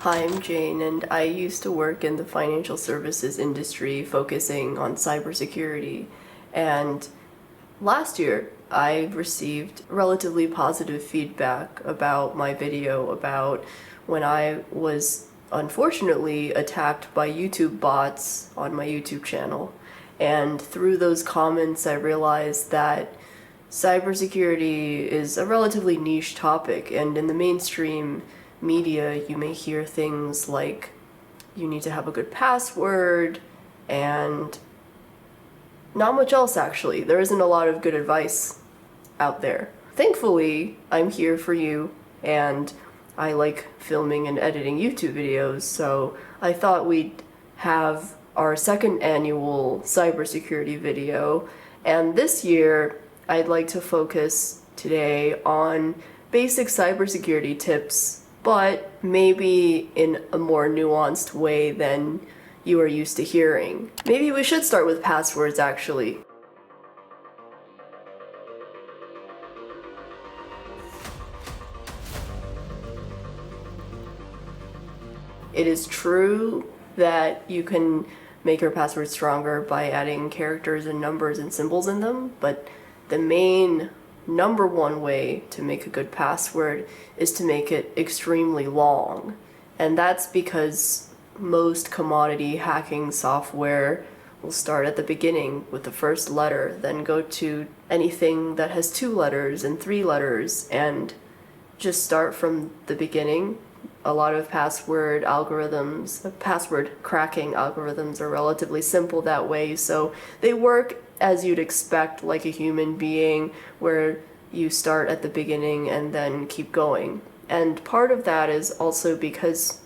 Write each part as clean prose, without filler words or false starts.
Hi, I'm Jane, and I used to work in the financial services industry focusing on cybersecurity. And last year, I received relatively positive feedback about my video about when I was unfortunately attacked by YouTube bots on my YouTube channel. And through those comments, I realized that cybersecurity is a relatively niche topic, and in the mainstream media, you may hear things like you need to have a good password and not much else actually. There isn't a lot of good advice out there. Thankfully, I'm here for you, and I like filming and editing YouTube videos, so I thought we'd have our second annual cybersecurity video, and this year I'd like to focus today on basic cybersecurity tips, but maybe in a more nuanced way than you are used to hearing. Maybe we should start with passwords, actually. It is true that you can make your password stronger by adding characters and numbers and symbols in them, but the main number one way to make a good password is to make it extremely long. And that's because most commodity hacking software will start at the beginning with the first letter, then go to anything that has 2 letters and 3 letters, and just start from the beginning. A lot of password cracking algorithms are relatively simple that way, so they work as you'd expect, like a human being, where you start at the beginning and then keep going. And part of that is also because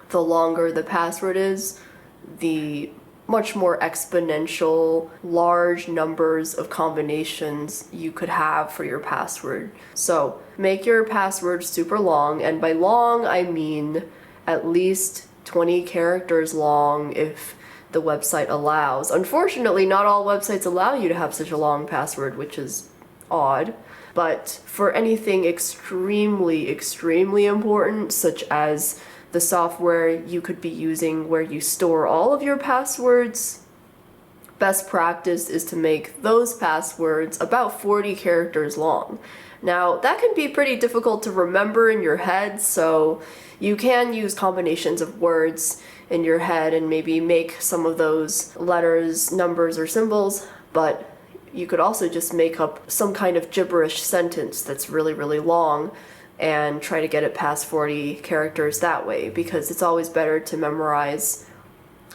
the longer the password is, the much more exponential, large numbers of combinations you could have for your password. So make your password super long, and by long I mean at least 20 characters long if the website allows. Unfortunately, not all websites allow you to have such a long password, which is odd. But for anything extremely, extremely important, such as the software you could be using where you store all of your passwords, best practice is to make those passwords about 40 characters long. Now, that can be pretty difficult to remember in your head, so you can use combinations of words in your head and maybe make some of those letters, numbers, or symbols, but you could also just make up some kind of gibberish sentence that's really, really long and try to get it past 40 characters that way, because it's always better to memorize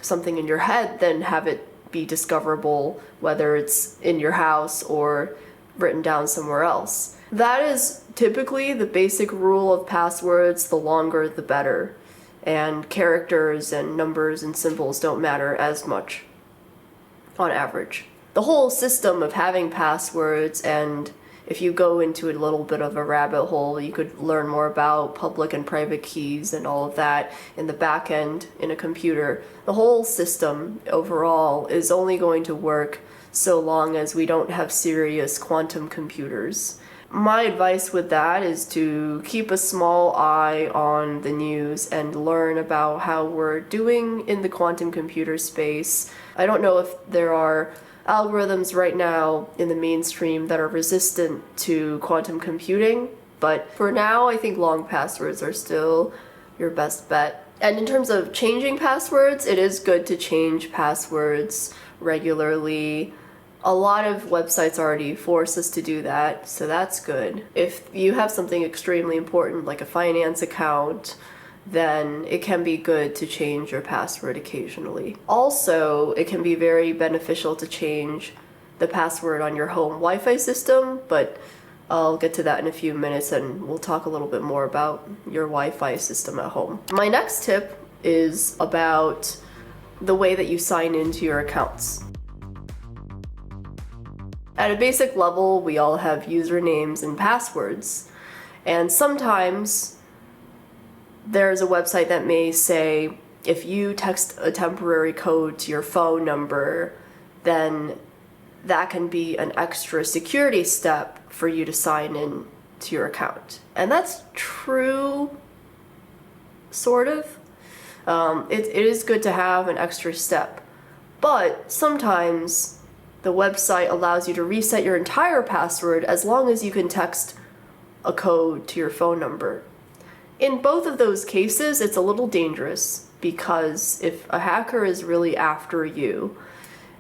something in your head than have it be discoverable, whether it's in your house or written down somewhere else. That is typically the basic rule of passwords: the longer the better. And characters and numbers and symbols don't matter as much on average. The whole system of having passwords, and if you go into a little bit of a rabbit hole, you could learn more about public and private keys and all of that in the back end in a computer. The whole system overall is only going to work so long as we don't have serious quantum computers. My advice with that is to keep a small eye on the news and learn about how we're doing in the quantum computer space. I don't know if there are algorithms right now in the mainstream that are resistant to quantum computing, but for now I think long passwords are still your best bet. And in terms of changing passwords, it is good to change passwords regularly. A lot of websites already force us to do that, so that's good. If you have something extremely important like a finance account, then it can be good to change your password occasionally. Also, it can be very beneficial to change the password on your home Wi-Fi system, but I'll get to that in a few minutes and we'll talk a little bit more about your Wi-Fi system at home. My next tip is about the way that you sign into your accounts. At a basic level, we all have usernames and passwords, and sometimes there's a website that may say if you text a temporary code to your phone number, then that can be an extra security step for you to sign in to your account. And that's true sort of. It is good to have an extra step. But sometimes the website allows you to reset your entire password as long as you can text a code to your phone number. In both of those cases, it's a little dangerous because if a hacker is really after you,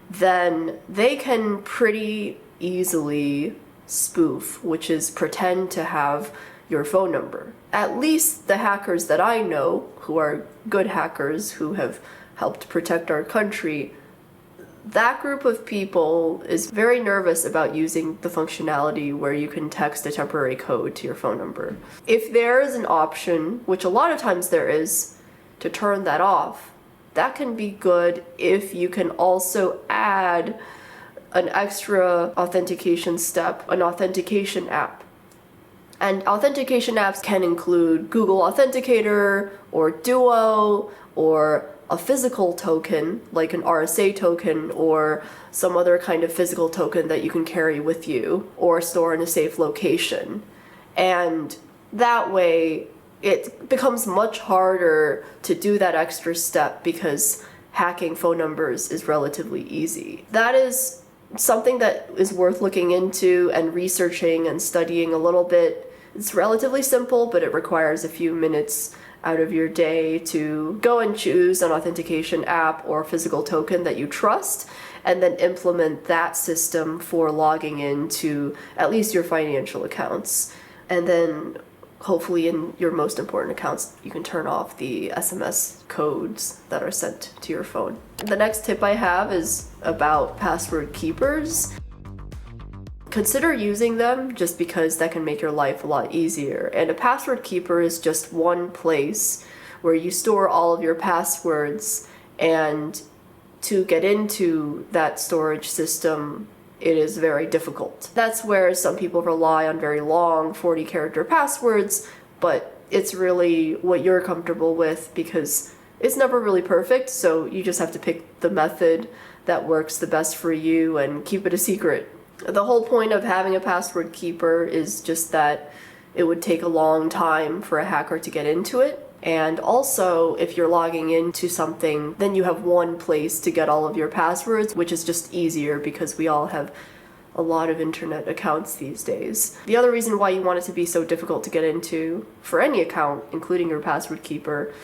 then they can pretty easily spoof, which is pretend to have your phone number. At least the hackers that I know, who are good hackers who have helped protect our country, that group of people is very nervous about using the functionality where you can text a temporary code to your phone number. If there is an option, which a lot of times there is, to turn that off, that can be good if you can also add an extra authentication step, an authentication app. And authentication apps can include Google Authenticator or Duo or a physical token like an RSA token or some other kind of physical token that you can carry with you or store in a safe location. And that way it becomes much harder to do that extra step because hacking phone numbers is relatively easy. That is something that is worth looking into and researching and studying a little bit. It's relatively simple, but it requires a few minutes out of your day to go and choose an authentication app or physical token that you trust, and then implement that system for logging into at least your financial accounts. And then hopefully in your most important accounts, you can turn off the SMS codes that are sent to your phone. The next tip I have is about password keepers. Consider using them just because that can make your life a lot easier. And a password keeper is just one place where you store all of your passwords, and to get into that storage system, it is very difficult. That's where some people rely on very long 40-character passwords, but it's really what you're comfortable with because it's never really perfect, so you just have to pick the method that works the best for you and keep it a secret. The whole point of having a password keeper is just that it would take a long time for a hacker to get into it. And also, if you're logging into something, then you have one place to get all of your passwords, which is just easier because we all have a lot of internet accounts these days. The other reason why you want it to be so difficult to get into for any account, including your password keeper,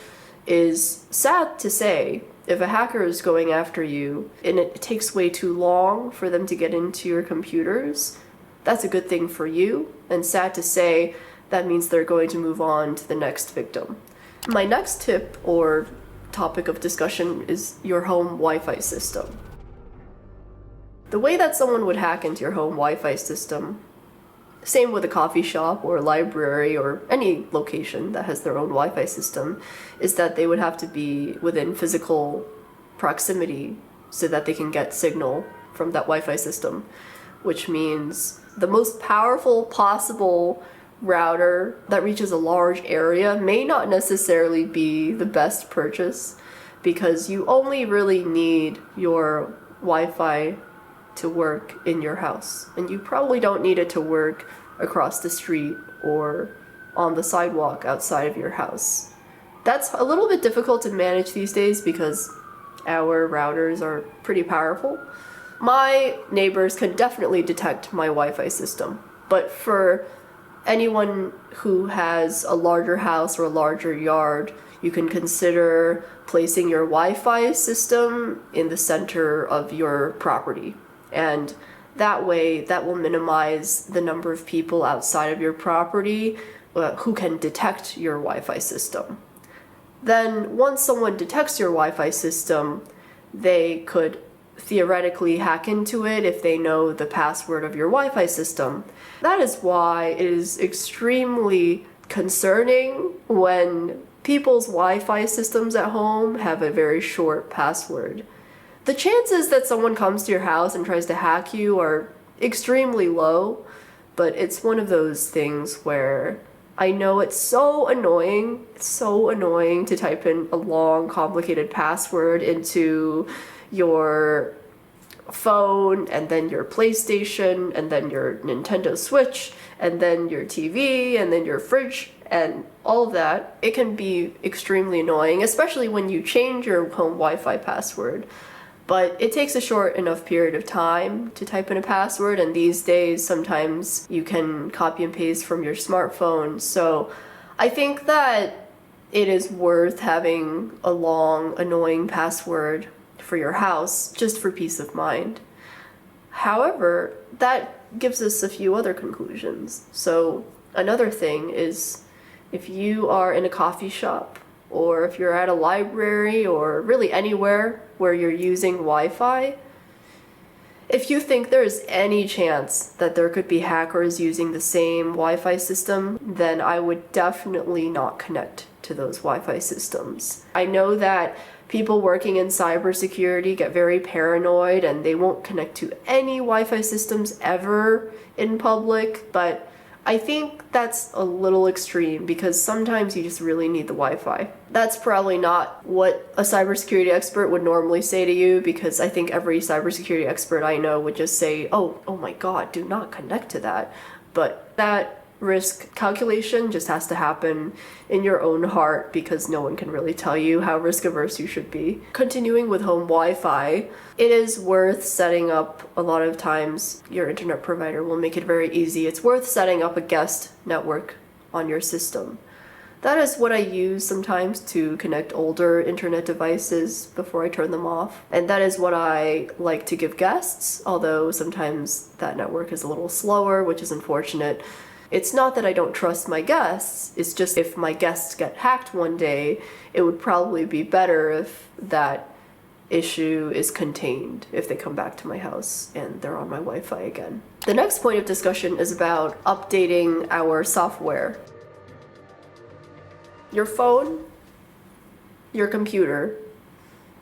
is sad to say, if a hacker is going after you and it takes way too long for them to get into your computers, that's a good thing for you, and sad to say, that means they're going to move on to the next victim. My next tip or topic of discussion is your home Wi-Fi system. The way that someone would hack into your home Wi-Fi system, same with a coffee shop or a library or any location that has their own Wi-Fi system, is that they would have to be within physical proximity so that they can get signal from that Wi-Fi system, which means the most powerful possible router that reaches a large area may not necessarily be the best purchase because you only really need your Wi-Fi to work in your house, and you probably don't need it to work across the street or on the sidewalk outside of your house. That's a little bit difficult to manage these days because our routers are pretty powerful. My neighbors can definitely detect my Wi-Fi system, but for anyone who has a larger house or a larger yard, you can consider placing your Wi-Fi system in the center of your property. And that way, that will minimize the number of people outside of your property who can detect your Wi-Fi system. Then, once someone detects your Wi-Fi system, they could theoretically hack into it if they know the password of your Wi-Fi system. That is why it is extremely concerning when people's Wi-Fi systems at home have a very short password. The chances that someone comes to your house and tries to hack you are extremely low, but it's one of those things where I know it's so annoying to type in a long, complicated password into your phone, and then your PlayStation, and then your Nintendo Switch, and then your TV, and then your fridge, and all of that, it can be extremely annoying, especially when you change your home Wi-Fi password. But it takes a short enough period of time to type in a password, and these days sometimes you can copy and paste from your smartphone. So I think that it is worth having a long, annoying password for your house just for peace of mind. However, that gives us a few other conclusions. So another thing is, if you are in a coffee shop, or if you're at a library, or really anywhere where you're using Wi-Fi, if you think there's any chance that there could be hackers using the same Wi-Fi system, then I would definitely not connect to those Wi-Fi systems. I know that people working in cybersecurity get very paranoid and they won't connect to any Wi-Fi systems ever in public, but I think that's a little extreme because sometimes you just really need the Wi-Fi. That's probably not what a cybersecurity expert would normally say to you, because I think every cybersecurity expert I know would just say, oh my God, do not connect to that. But that risk calculation just has to happen in your own heart, because no one can really tell you how risk averse you should be. Continuing with home Wi-Fi, it is worth setting up. A lot of times your internet provider will make it very easy. It's worth setting up a guest network on your system. That is what I use sometimes to connect older internet devices before I turn them off. And that is what I like to give guests, although sometimes that network is a little slower, which is unfortunate. It's not that I don't trust my guests, it's just if my guests get hacked one day, it would probably be better if that issue is contained if they come back to my house and they're on my Wi-Fi again. The next point of discussion is about updating our software. Your phone, your computer,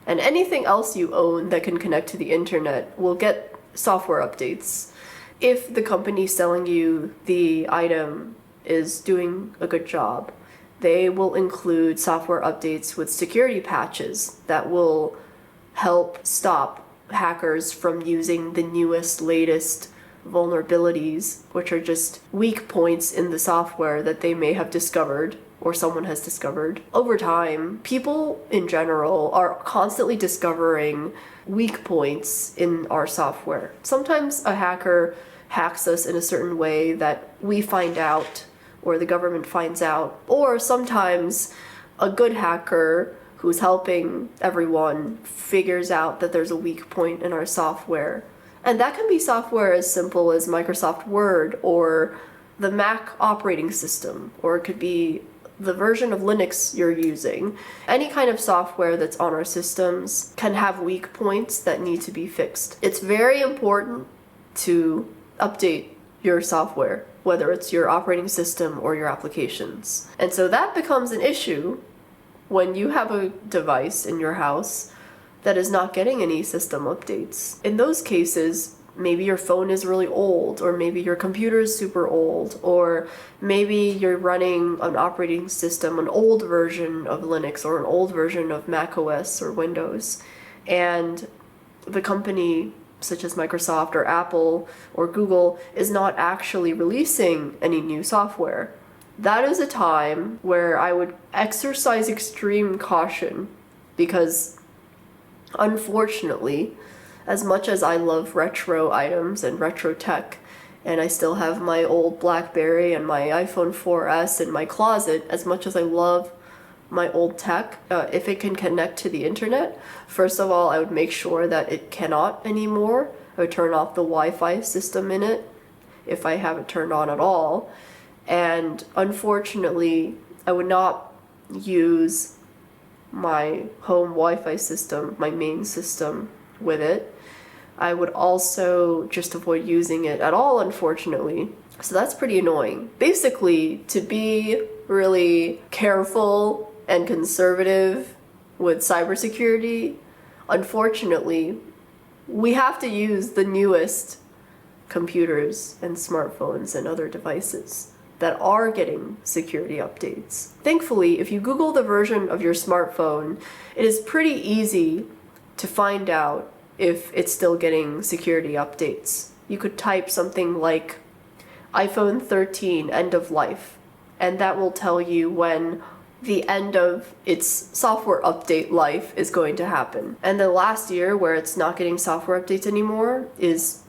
and anything else you own that can connect to the internet will get software updates. If the company selling you the item is doing a good job, they will include software updates with security patches that will help stop hackers from using the newest, latest vulnerabilities, which are just weak points in the software that they may have discovered or someone has discovered. Over time, people in general are constantly discovering weak points in our software. Sometimes a hacker hacks us in a certain way that we find out or the government finds out, or sometimes a good hacker who's helping everyone figures out that there's a weak point in our software. And that can be software as simple as Microsoft Word or the Mac operating system, or it could be the version of Linux you're using. Any kind of software that's on our systems can have weak points that need to be fixed. It's very important to update your software, whether it's your operating system or your applications. And so that becomes an issue when you have a device in your house that is not getting any system updates. In those cases, maybe your phone is really old, or maybe your computer is super old, or maybe you're running an operating system, an old version of Linux or an old version of Mac OS or Windows, and the company such as Microsoft or Apple or Google is not actually releasing any new software. That is a time where I would exercise extreme caution, because unfortunately, as much as I love retro items and retro tech, and I still have my old BlackBerry and my iPhone 4S in my closet, as much as I love my old tech, if it can connect to the internet, first of all, I would make sure that it cannot anymore. I would turn off the Wi-Fi system in it, if I have it turned on at all. And unfortunately, I would not use my home Wi-Fi system, my main system, with it. I would also just avoid using it at all, unfortunately. So that's pretty annoying. Basically, to be really careful and conservative with cybersecurity, unfortunately, we have to use the newest computers and smartphones and other devices that are getting security updates. Thankfully, if you Google the version of your smartphone, it is pretty easy to find out if it's still getting security updates. You could type something like iPhone 13 end of life, and that will tell you when the end of its software update life is going to happen. And the last year where it's not getting software updates anymore is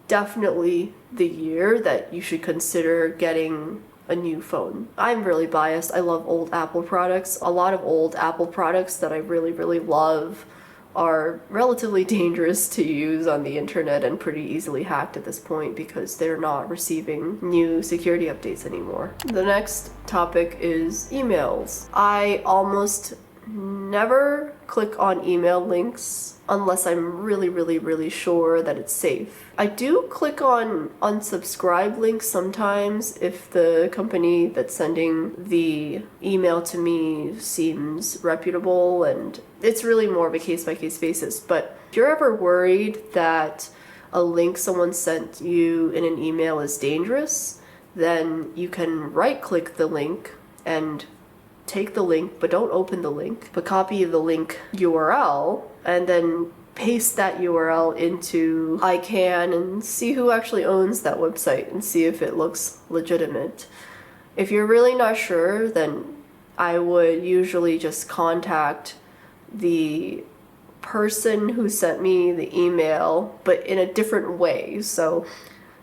definitely the year that you should consider getting a new phone. I'm really biased. I love old Apple products. A lot of old Apple products that I really, really love are relatively dangerous to use on the internet and pretty easily hacked at this point because they're not receiving new security updates anymore. The next topic is emails. I almost never click on email links unless I'm really, really, really sure that it's safe. I do click on unsubscribe links sometimes if the company that's sending the email to me seems reputable, and it's really more of a case-by-case basis. But if you're ever worried that a link someone sent you in an email is dangerous, then you can right-click the link and take the link, but don't open the link, but copy the link URL and then paste that URL into ICANN and see who actually owns that website and see if it looks legitimate. If you're really not sure, then I would usually just contact the person who sent me the email, but in a different way. So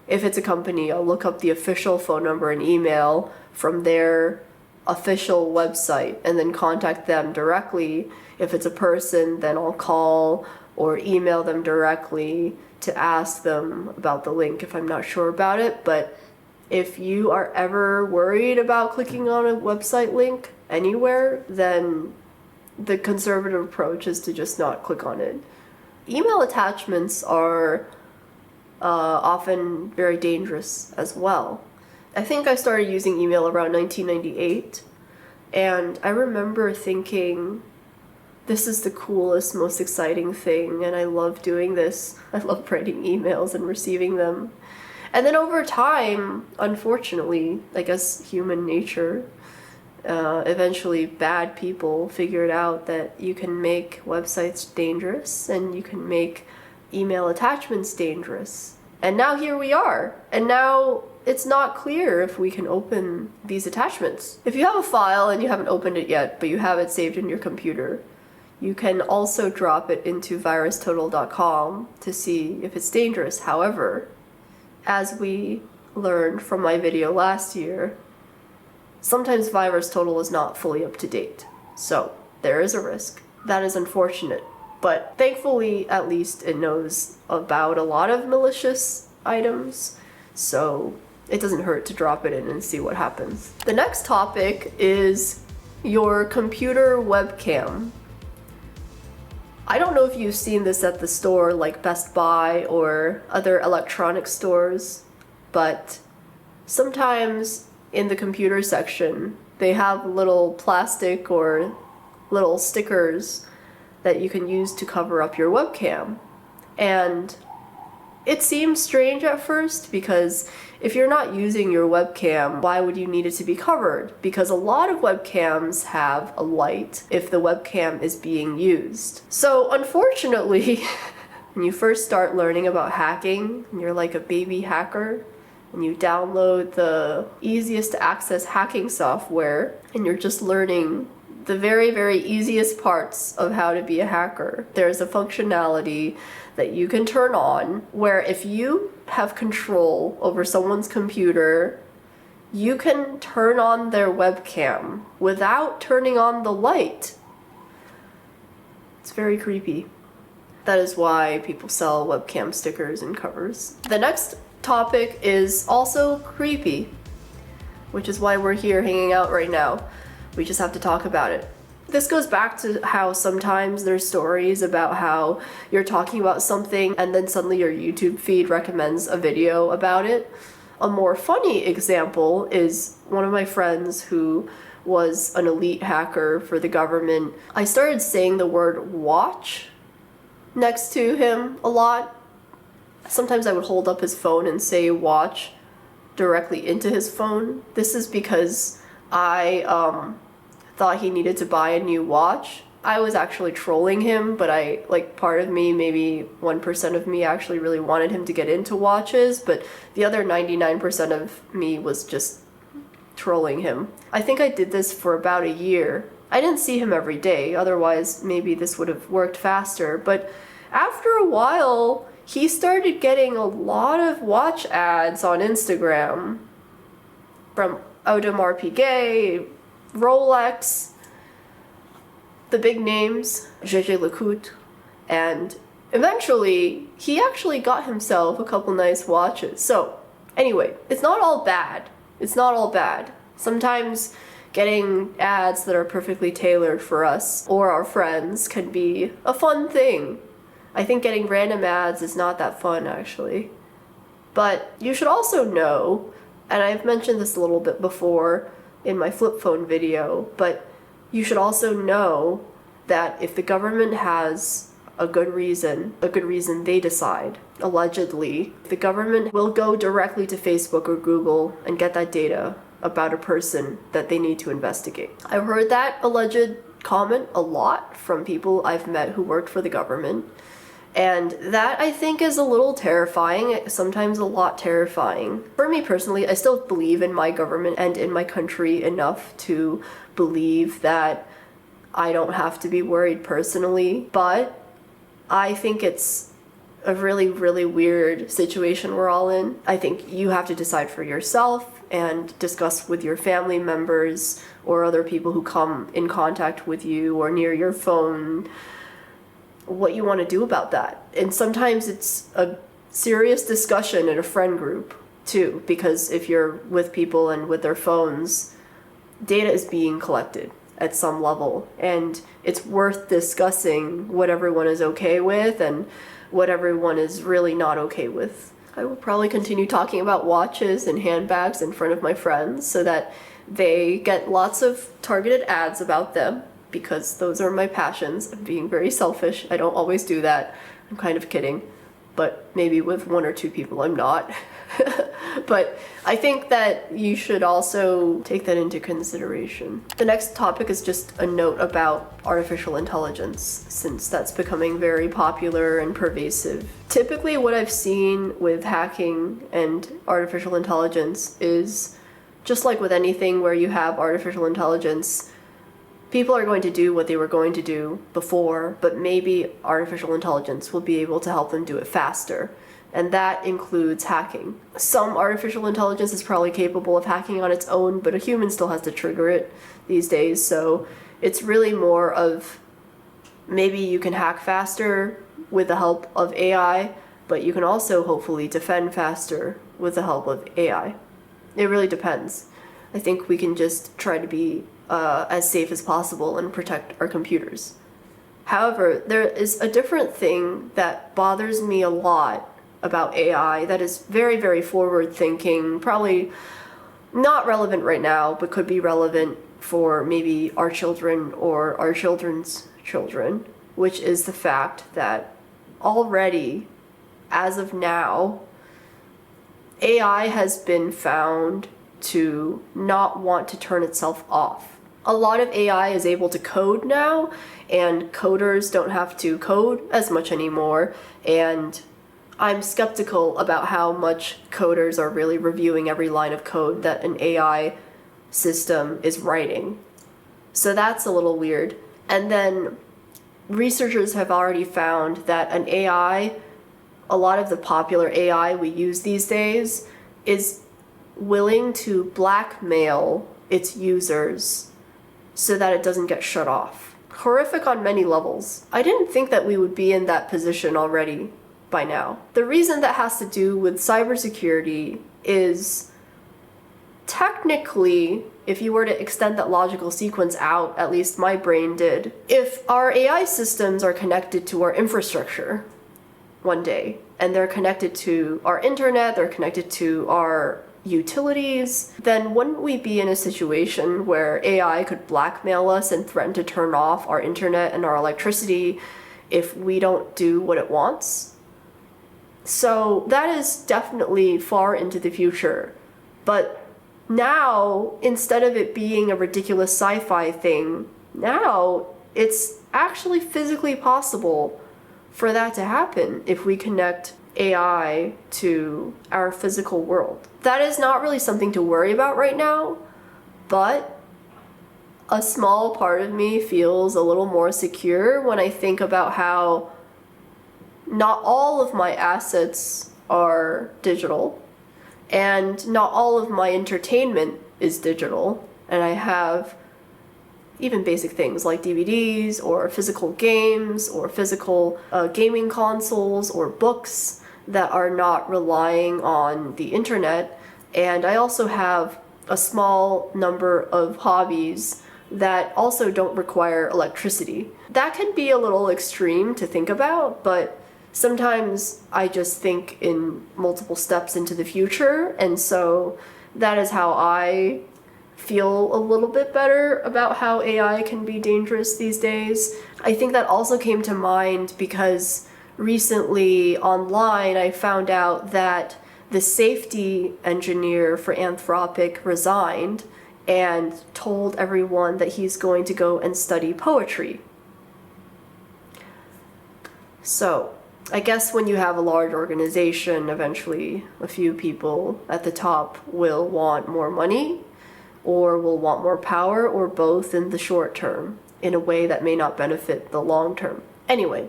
if it's a company, I'll look up the official phone number and email from their official website and then contact them directly. If it's a person, then I'll call or email them directly to ask them about the link if I'm not sure about it. But if you are ever worried about clicking on a website link anywhere, then the conservative approach is to just not click on it. Email attachments are often very dangerous as well. I think I started using email around 1998, and I remember thinking, this is the coolest, most exciting thing, and I love doing this. I love writing emails and receiving them. And then over time, unfortunately, I guess human nature, eventually bad people figured out that you can make websites dangerous and you can make email attachments dangerous. And now here we are. And now it's not clear if we can open these attachments. If you have a file and you haven't opened it yet, but you have it saved in your computer, you can also drop it into virustotal.com to see if it's dangerous. However, as we learned from my video last year, sometimes VirusTotal is not fully up to date. So there is a risk. That is unfortunate. But thankfully, at least it knows about a lot of malicious items, so it doesn't hurt to drop it in and see what happens. The next topic is your computer webcam. I don't know if you've seen this at the store like Best Buy or other electronic stores, but sometimes in the computer section, they have little plastic or little stickers that you can use to cover up your webcam. And it seems strange at first because if you're not using your webcam, why would you need it to be covered? Because a lot of webcams have a light if the webcam is being used. So unfortunately, when you first start learning about hacking, and you're like a baby hacker, and you download the easiest to access hacking software, and you're just learning the very, very easiest parts of how to be a hacker. There's a functionality that you can turn on where if you have control over someone's computer, you can turn on their webcam without turning on the light. It's very creepy. That is why people sell webcam stickers and covers. The next topic is also creepy, which is why we're here hanging out right now. We just have to talk about it. This goes back to how sometimes there's stories about how you're talking about something and then suddenly your YouTube feed recommends a video about it. A more funny example is one of my friends who was an elite hacker for the government. I started saying the word watch next to him a lot. Sometimes I would hold up his phone and say watch directly into his phone. This is because I thought he needed to buy a new watch. I was actually trolling him, but part of me, maybe 1% of me actually really wanted him to get into watches, but the other 99% of me was just trolling him. I think I did this for about a year. I didn't see him every day, otherwise maybe this would have worked faster, but after a while, he started getting a lot of watch ads on Instagram from Audemars Piguet, Rolex, the big names, Gégé Lecoultre, and eventually he actually got himself a couple nice watches. So anyway, it's not all bad. It's not all bad. Sometimes getting ads that are perfectly tailored for us or our friends can be a fun thing. I think getting random ads is not that fun, actually. But you should also know, and I've mentioned this a little bit before in my flip phone video, but you should also know that if the government has a good reason they decide, allegedly, the government will go directly to Facebook or Google and get that data about a person that they need to investigate. I've heard that alleged comment a lot from people I've met who worked for the government. And that, I think, is a little terrifying, sometimes a lot terrifying. For me personally, I still believe in my government and in my country enough to believe that I don't have to be worried personally, but I think it's a really, really weird situation we're all in. I think you have to decide for yourself and discuss with your family members or other people who come in contact with you or near your phone what you want to do about that. And sometimes it's a serious discussion in a friend group too, because if you're with people and with their phones, data is being collected at some level, and it's worth discussing what everyone is okay with and what everyone is really not okay with. I will probably continue talking about watches and handbags in front of my friends so that they get lots of targeted ads about them, because those are my passions. I'm being very selfish. I don't always do that. I'm kind of kidding. But maybe with one or two people I'm not. But I think that you should also take that into consideration. The next topic is just a note about artificial intelligence, since that's becoming very popular and pervasive. Typically what I've seen with hacking and artificial intelligence is, just like with anything where you have artificial intelligence, people are going to do what they were going to do before, but maybe artificial intelligence will be able to help them do it faster. And that includes hacking. Some artificial intelligence is probably capable of hacking on its own, but a human still has to trigger it these days. So it's really more of, maybe you can hack faster with the help of AI, but you can also hopefully defend faster with the help of AI. It really depends. I think we can just try to be as safe as possible and protect our computers. However, there is a different thing that bothers me a lot about AI that is very, very forward-thinking, probably not relevant right now, but could be relevant for maybe our children or our children's children, which is the fact that already, as of now, AI has been found to not want to turn itself off. A lot of AI is able to code now, and coders don't have to code as much anymore, and I'm skeptical about how much coders are really reviewing every line of code that an AI system is writing. So that's a little weird. And then researchers have already found that an AI, a lot of the popular AI we use these days, is willing to blackmail its users so that it doesn't get shut off. Horrific on many levels. I didn't think that we would be in that position already by now. The reason that has to do with cybersecurity is, technically, if you were to extend that logical sequence out, at least my brain did, if our AI systems are connected to our infrastructure one day, and they're connected to our internet, they're connected to our utilities, then wouldn't we be in a situation where AI could blackmail us and threaten to turn off our internet and our electricity if we don't do what it wants? So that is definitely far into the future. But now, instead of it being a ridiculous sci-fi thing, now it's actually physically possible for that to happen if we connect AI to our physical world. That is not really something to worry about right now, but a small part of me feels a little more secure when I think about how not all of my assets are digital, and not all of my entertainment is digital, and I have even basic things like DVDs or physical games or physical gaming consoles or books that are not relying on the internet. And I also have a small number of hobbies that also don't require electricity. That can be a little extreme to think about, but sometimes I just think in multiple steps into the future, and so that is how I feel a little bit better about how AI can be dangerous these days. I think that also came to mind because recently online I found out that the safety engineer for Anthropic resigned and told everyone that he's going to go and study poetry. So I guess when you have a large organization, eventually a few people at the top will want more money or will want more power, or both in the short term, in a way that may not benefit the long term. Anyway,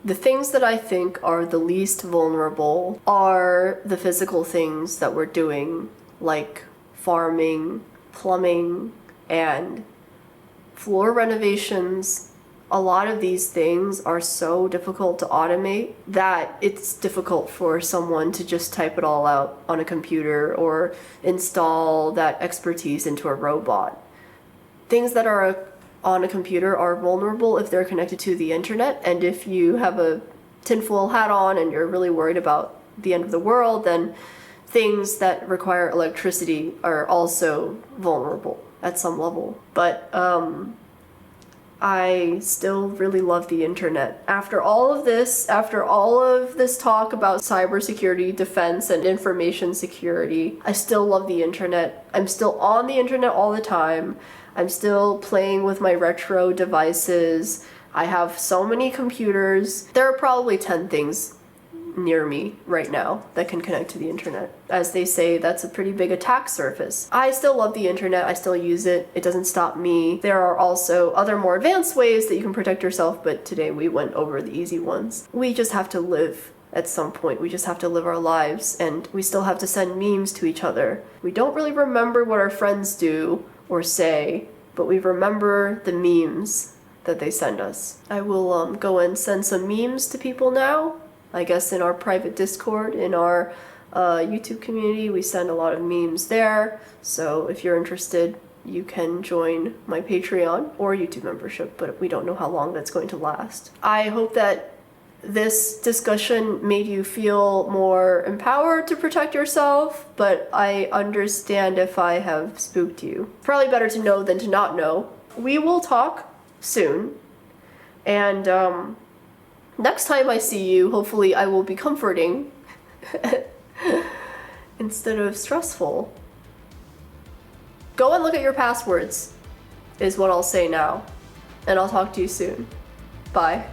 the things that I think are the least vulnerable are the physical things that we're doing, like farming, plumbing, and floor renovations. A lot of these things are so difficult to automate that it's difficult for someone to just type it all out on a computer or install that expertise into a robot. Things that are on a computer are vulnerable if they're connected to the internet, and if you have a tinfoil hat on and you're really worried about the end of the world, then things that require electricity are also vulnerable at some level. But I still really love the internet. After all of this talk about cybersecurity, defense, and information security, I still love the internet. I'm still on the internet all the time. I'm still playing with my retro devices. I have so many computers. There are probably 10 things near me right now that can connect to the internet. As they say, that's a pretty big attack surface. I still love the internet. I still use it. It doesn't stop me. There are also other more advanced ways that you can protect yourself, but today we went over the easy ones. We just have to live at some point. We just have to live our lives, and we still have to send memes to each other. We don't really remember what our friends do or say, but we remember the memes that they send us. I will go and send some memes to people now. I guess in our private Discord, in our YouTube community, we send a lot of memes there. So if you're interested, you can join my Patreon or YouTube membership, but we don't know how long that's going to last. I hope that this discussion made you feel more empowered to protect yourself, but I understand if I have spooked you. Probably better to know than to not know. We will talk soon, and next time I see you, hopefully I will be comforting instead of stressful. Go and look at your passwords, is what I'll say now. And I'll talk to you soon. Bye.